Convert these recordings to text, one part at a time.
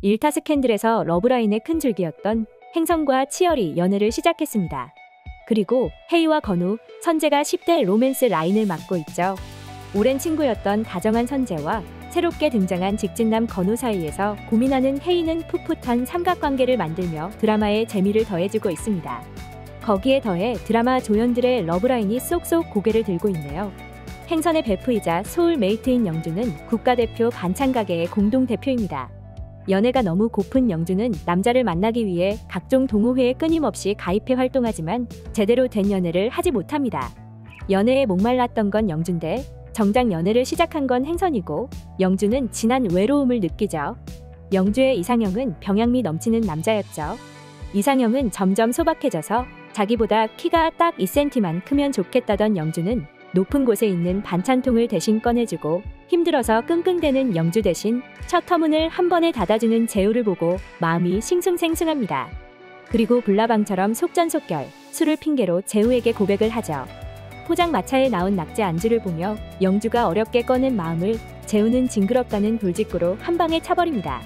일타 스캔들에서 러브라인의 큰 줄기였던 행성과 치열이 연애를 시작했습니다. 그리고 헤이와 건우, 선재가 10대 로맨스 라인을 맡고 있죠. 오랜 친구였던 다정한 선재와 새롭게 등장한 직진남 건우 사이에서 고민하는 헤이는 풋풋한 삼각관계를 만들며 드라마에 재미를 더해주고 있습니다. 거기에 더해 드라마 조연들의 러브라인이 쏙쏙 고개를 들고 있네요. 행선의 베프이자 소울메이트인 영주는 국가대표 반찬가게의 공동대표입니다. 연애가 너무 고픈 영주는 남자를 만나기 위해 각종 동호회에 끊임없이 가입해 활동하지만 제대로 된 연애를 하지 못합니다. 연애에 목말랐던 건 영주인데 정작 연애를 시작한 건 행선이고 영주는 진한 외로움을 느끼죠. 영주의 이상형은 병양미 넘치는 남자였죠. 이상형은 점점 소박해져서 자기보다 키가 딱 2cm만 크면 좋겠다던 영주는 높은 곳에 있는 반찬통을 대신 꺼내주고 힘들어서 끙끙대는 영주 대신 셔터문을 한 번에 닫아주는 재우를 보고 마음이 싱숭생숭합니다. 그리고 불나방처럼 속전속결 술을 핑계로 재우에게 고백을 하죠. 포장마차에 나온 낙지 안주를 보며 영주가 어렵게 꺼낸 마음을 재우는 징그럽다는 돌직구로 한 방에 차버립니다.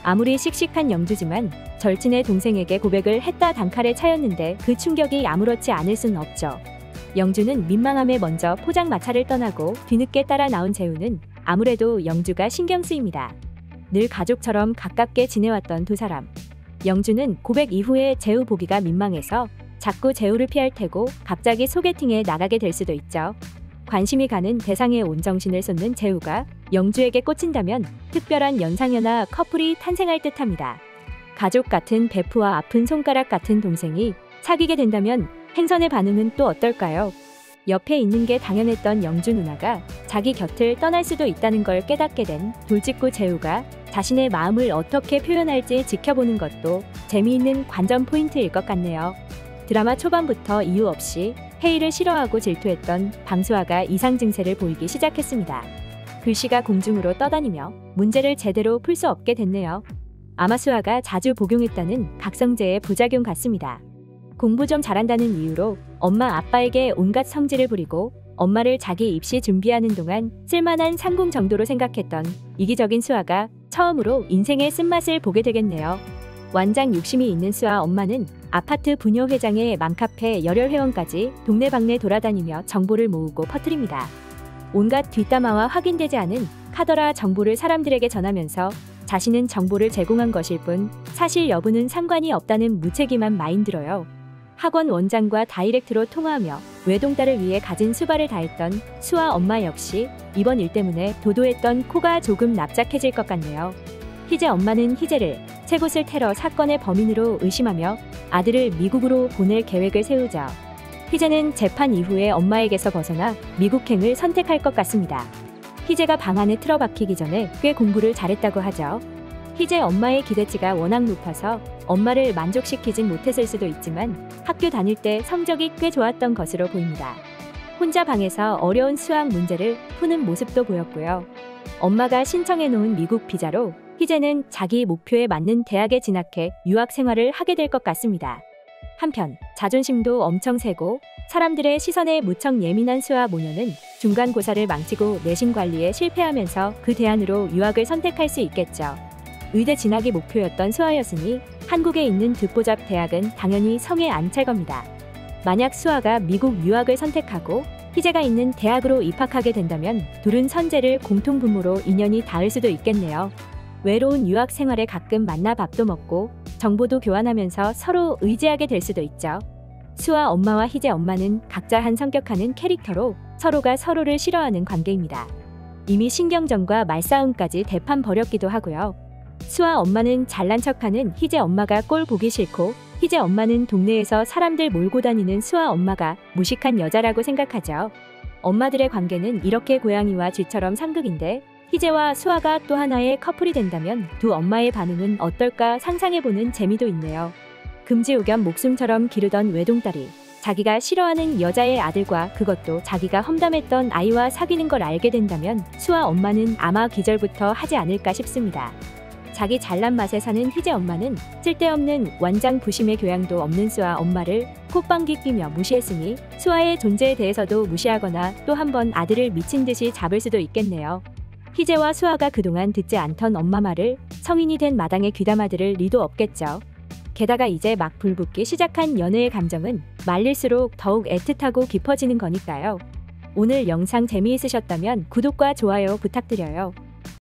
아무리 씩씩한 영주지만 절친의 동생에게 고백을 했다 단칼에 차였는데 그 충격이 아무렇지 않을 순 없죠. 영주는 민망함에 먼저 포장마차를 떠나고 뒤늦게 따라 나온 재우는 아무래도 영주가 신경 쓰입니다. 늘 가족처럼 가깝게 지내왔던 두 사람. 영주는 고백 이후에 재우 보기가 민망해서 자꾸 재우를 피할 테고 갑자기 소개팅에 나가게 될 수도 있죠. 관심이 가는 대상에 온 정신을 쏟는 재우가 영주에게 꽂힌다면 특별한 연상연하 커플이 탄생할 듯합니다. 가족 같은 베프와 아픈 손가락 같은 동생이 사귀게 된다면 행선의 반응은 또 어떨까요? 옆에 있는 게 당연했던 영주 누나가 자기 곁을 떠날 수도 있다는 걸 깨닫게 된 돌직구 재우가 자신의 마음을 어떻게 표현할지 지켜보는 것도 재미있는 관전 포인트일 것 같네요. 드라마 초반부터 이유 없이 헤이를 싫어하고 질투했던 방수아가 이상 증세를 보이기 시작했습니다. 글씨가 공중으로 떠다니며 문제를 제대로 풀 수 없게 됐네요. 아마 수아가 자주 복용했다는 각성제의 부작용 같습니다. 공부 좀 잘한다는 이유로 엄마 아빠에게 온갖 성질을 부리고 엄마를 자기 입시 준비하는 동안 쓸만한 상궁 정도로 생각했던 이기적인 수아가 처음으로 인생의 쓴맛을 보게 되겠네요. 완장 욕심이 있는 수아 엄마는 아파트 부녀 회장에 맘카페 열혈 회원까지 동네방네 돌아다니며 정보를 모으고 퍼뜨립니다. 온갖 뒷담화와 확인되지 않은 카더라 정보를 사람들에게 전하면서 자신은 정보를 제공한 것일 뿐 사실 여부는 상관이 없다는 무책임한 마인드로요. 학원 원장과 다이렉트로 통화하며 외동딸을 위해 가진 수발을 다했던 수아 엄마 역시 이번 일 때문에 도도했던 코가 조금 납작해질 것 같네요. 희재 엄마는 희재를 채곳을 테러 사건의 범인으로 의심하며 아들을 미국으로 보낼 계획을 세우죠. 희재는 재판 이후에 엄마에게서 벗어나 미국행을 선택할 것 같습니다. 희재가 방 안에 틀어박히기 전에 꽤 공부를 잘했다고 하죠. 희재 엄마의 기대치가 워낙 높아서 엄마를 만족시키진 못했을 수도 있지만 학교 다닐 때 성적이 꽤 좋았던 것으로 보입니다. 혼자 방에서 어려운 수학 문제를 푸는 모습도 보였고요. 엄마가 신청해놓은 미국 비자로 희재는 자기 목표에 맞는 대학에 진학해 유학 생활을 하게 될 것 같습니다. 한편 자존심도 엄청 세고 사람들의 시선에 무척 예민한 수아 모녀는 중간고사를 망치고 내신 관리에 실패하면서 그 대안으로 유학을 선택할 수 있겠죠. 의대 진학이 목표였던 수아였으니 한국에 있는 듣보잡 대학은 당연히 성에 안 찰 겁니다. 만약 수아가 미국 유학을 선택하고 희재가 있는 대학으로 입학하게 된다면 둘은 선재를 공통분모로 인연이 닿을 수도 있겠네요. 외로운 유학 생활에 가끔 만나 밥도 먹고 정보도 교환하면서 서로 의지하게 될 수도 있죠. 수아 엄마와 희재 엄마는 각자 한 성격하는 캐릭터로 서로가 서로를 싫어하는 관계입니다. 이미 신경전과 말싸움까지 대판 벌였기도 하고요. 수아 엄마는 잘난 척하는 희재 엄마가 꼴 보기 싫고 희재 엄마는 동네에서 사람들 몰고 다니는 수아 엄마가 무식한 여자라고 생각하죠. 엄마들의 관계는 이렇게 고양이와 쥐처럼 상극인데 희재와 수아가 또 하나의 커플이 된다면 두 엄마의 반응은 어떨까 상상해보는 재미도 있네요. 금지옥염 목숨처럼 기르던 외동딸이 자기가 싫어하는 여자의 아들과 그것도 자기가 험담했던 아이와 사귀는 걸 알게 된다면 수아 엄마는 아마 기절부터 하지 않을까 싶습니다. 자기 잘난 맛에 사는 희재 엄마는 쓸데없는 완장 부심의 교양도 없는 수아 엄마를 콧방귀 끼며 무시했으니 수아의 존재에 대해서도 무시하거나 또 한 번 아들을 미친 듯이 잡을 수도 있겠네요. 희재와 수아가 그동안 듣지 않던 엄마 말을 성인이 된 마당에 귀담아들을 리도 없겠죠. 게다가 이제 막 불붙기 시작한 연애의 감정은 말릴수록 더욱 애틋하고 깊어지는 거니까요. 오늘 영상 재미있으셨다면 구독과 좋아요 부탁드려요.